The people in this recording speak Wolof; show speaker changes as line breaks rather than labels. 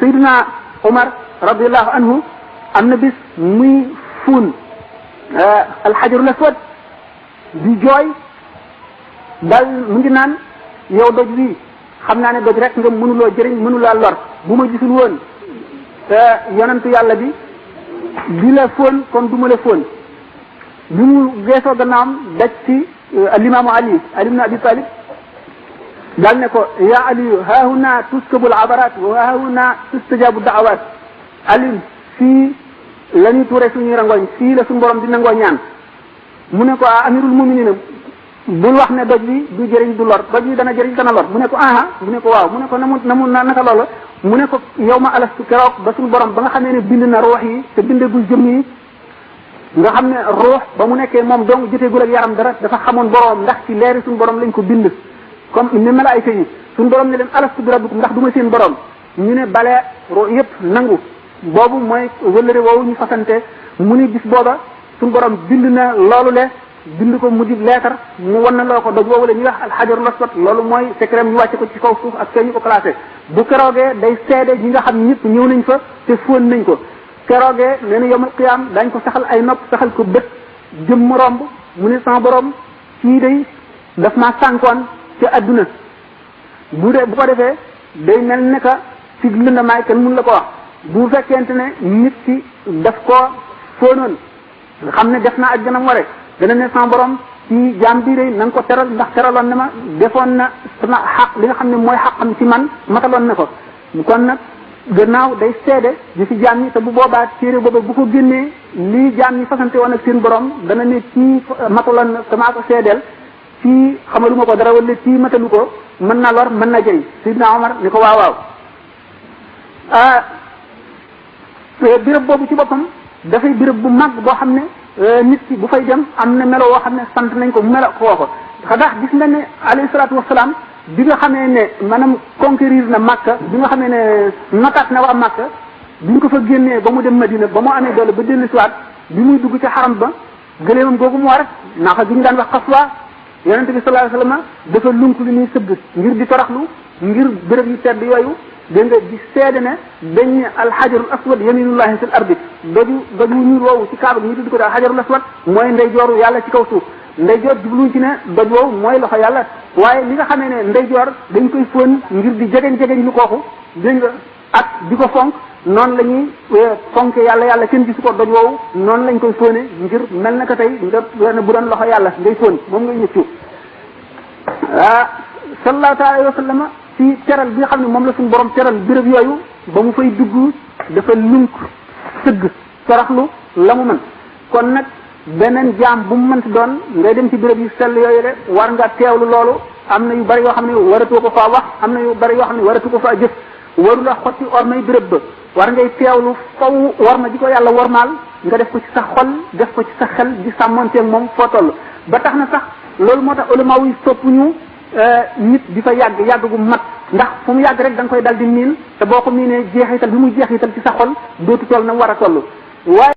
Seydina Omar radiallahu anhu am na bis muy fuun alxajarul aswad di jooy dal mu ngi naan yow doj wi xam naa ne doj rek nga mënuloo jëriñ mënulaa lor bu ma gisul woon yonentu yàlla bi di la fóon kon du ma la fóon bi mu geesoo gannaawam daj ci alimaamu ali ibn abi talib dal ne ko ya aliyu haahuna tuskabul abarat wa haahuna tustajabu da'awat ali fii la ñuy tuure suñuy rangoñ fii la suñu borom di nangoo ñaan mu ne ko amirul muminina bul wax ne doj bi du jëriñ du lor doj bi dana jëriñ dana lor mu ne ko mu ne ko waaw mu ne ko naka loola mu ne ko yow ma alastu keroog ba suñu borom ba nga xamee ne bind na ruux yi te bindagul jëm yi nga xam ne ruux ba mu nekkee moom dong joteegul ak yaram dara dafa xamoon borom ndax ci leeri suñu borom lañ ko bind comme ni malaayika yi suñu borom ne leen alastu bi rabbikum ndax du ma seen borom ñu ne bale ruux yëpp nangu boobu mooy wëllëre woowu ñu fasante mu ni gis booba suñu borom bind na loolu le bind ko mu di leetar mu wan na loo ko doj woowu la ñuy wax alxajarul aswad loolu mooy secret ñu wàcce ko ci kaw suuf ak ñu ko placé bu keroogee day seede ñi nga xam ñëpp ñëw nañ fa te fóon nañ ko keroogee nee na yawmal qiyaam dañ ko saxal ay nopp saxal ko bët jëm mu romb mu ne sama borom kii day daf maa sànkoon ci adduna bu ko defee day mel ne que ci lëndamaay kenn mun la ko wax bu fekkente ne nit ki daf koo fóonoon nga xam ne def naa ak gënam ware dana ne sama borom ci jaam bii day na nga ko teral ndax teraloon na ma defoon na sama xaq li nga xam ne mooy xaqam ci man mataloon na ko kon nag gannaaw day seede di ci jaam ñi te bu boobaa téere booba bu ko génnee lii jaam ñi fasante woon ak seen borom dana ne kii mataloon na sama ko seedeel kii xamaluma ko dara wala kii matalu ko mën na lor mën na jëriñ Sidna Omar ni ko waaw béréb boobu ci boppam dafay béréb bu mag boo xam ne nit ki bu fay dem am na melo woo xam ne sant nañ ko melo koo ko ndax gis nga ne alayhi salaatu wasalaam bi nga xamee ne maanaam conquérir na Makka bi nga xamee ne notaat na waa Makka bi ñu ko fa génnee ba mu dem Madina ba mu amee doole ba dellu siwaat bi muy dugg ci xaram ba gëleemam googu mu war naaxa gi ñu daan wax xaswa yonente bi sallallahu alayhi wasallam dafa lunk li ñuy sëgg ngir di toroxlu ngir béréb yu tedd yooyu dégg nga di seede ne dañ alxajarul aswad yaminullahi fil ardi doju ñuul woowu ci kaaba gi ñu tudd ko daal alxajarul aswad mooy ndeyjooru yàlla ci kaw suuf ndeyjoor jubluñ ci ne doj woowu mooy loxo yàlla waaye li nga xamee ne ndeyjoor dañ koy fóon ngir di jegeñ lu kooku dégg nga ak di ko fonk noonu la ñuy fonke yàlla kenn gisu ko doj woowu noonu lañ koy fóone ngir mel na ko tey nga bu doon loxo yàlla ngay fóon moom ngay ñëccu sallallahu alayhi wa sallam ci teral bi nga xam ne moom la suñu borom teral béréb yooyu ba mu fay dugg dafa lunk sëgg toroxlu la mu mën kon nag beneen jaam bu mu mënti doon ngay dem ci béréb yu sell yooyu de war nga teewlu loolu am na yu bari yoo xam ne waratoo ko faa wax am na yu bari yoo xam ne waratu ko faa jëf waru la xotti ormay béréb ba war ngay teewlu faw war ma di ko yàlla wormaal nga def ko ci sa xol def ko ci sa xel di sàmmonteeg moom foo toll ba tax na sax loolu moo tax ulama yi sopp ñu nit di fa yàgg gu mat ndax fu mu yàgg rek da nga koy dal di miin te boo ko miinee jeexital bi muy jeexital ci sa xol dootu toll na war a toll waaye